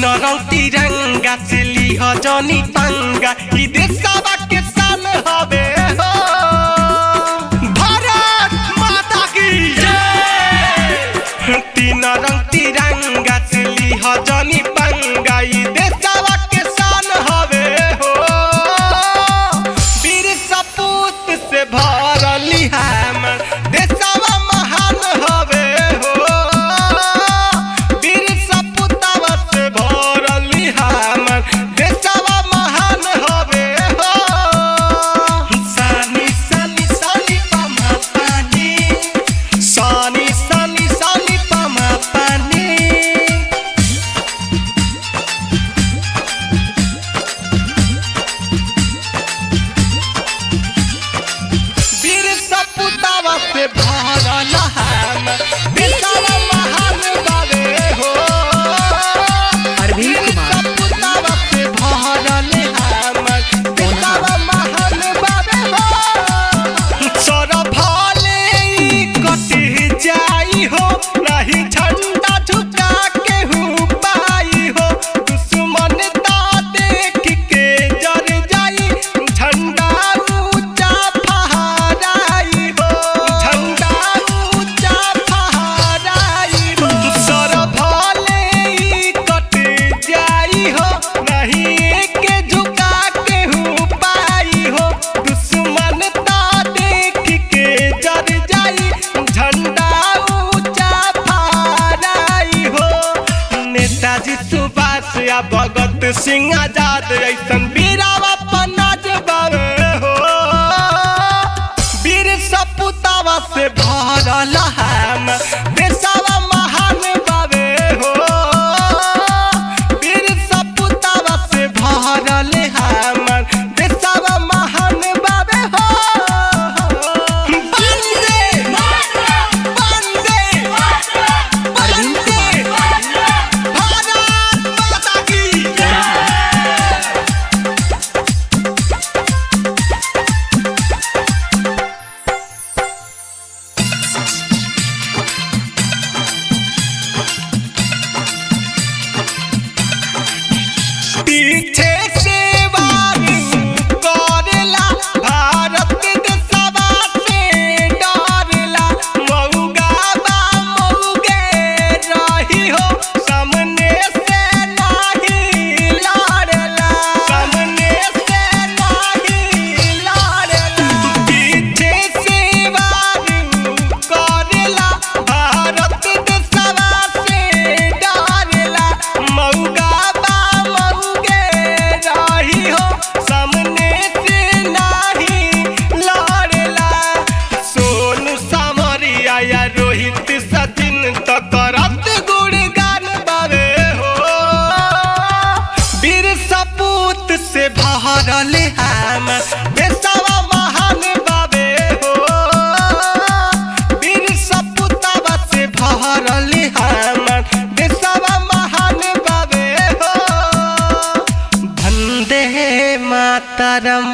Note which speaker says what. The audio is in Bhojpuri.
Speaker 1: रंग तिरंगा से ली हो जनी पंगा ई देशवा के शान हवे हो। भारत माता की जय। तीन रंग तिरंगा से ली हो जनी पंगा ई देशवा के शान हवे हो। वीर सपूत से भरली हमर देशवा महान हवे हो। वीर सपूतवा से भरली हमर देशवा महान हवे हो। सानी सानी सानी पमा पानी सानी सानी सानी पमा पानी। वीर सपूतवा से भरल हमर देशवा महान बावे हो। वीर सपूतवा से भरल हमर देशवा महान बावे हो। सर भले ई कटी जाई हो नहीं झंडा झुका के हूँ पाई हो। दुश्मन ता देख के जर जाई झंडा ऊंचा फहराई हो। झंडा ऊंचा फहराई हो। सर भले ई कट जाई हो नहीं के झुका के हूँ पाई हो। दुश्मन ता देख के जर जाई झंडा ऊंचा फहराई हो। नेताजी सुभाष या भगत सिंह आजाद ऐसन वीरावा पनाज बावे हो। वीर सपूतवा से भरल हम देशवा महान बावे हो। वीर सपूतवा से भरल हमर देशवा महान बावे हो। वंदे वंदे वंदे भारत माता की जय। पीछे से वारी करेला भारत देशवा से डरेला। मऊगा बा मऊगे रही हो सामने से नहीं लड़ेला। सामने से नहीं लड़ेला। पीछे से वारी करेला भारत देशवा से डरेला। मऊगा बा मऊगे रही हो सामने से नहीं लड़ेला। सोनू सामरिया या रोहित सचिन तो करत गुणगान बावे हो। वीर सपूत से भरल हम देशवा महान बावे हो। वीर सपूतवा से भरल हमर देशवा महान बावे हो। वंदे मातरम।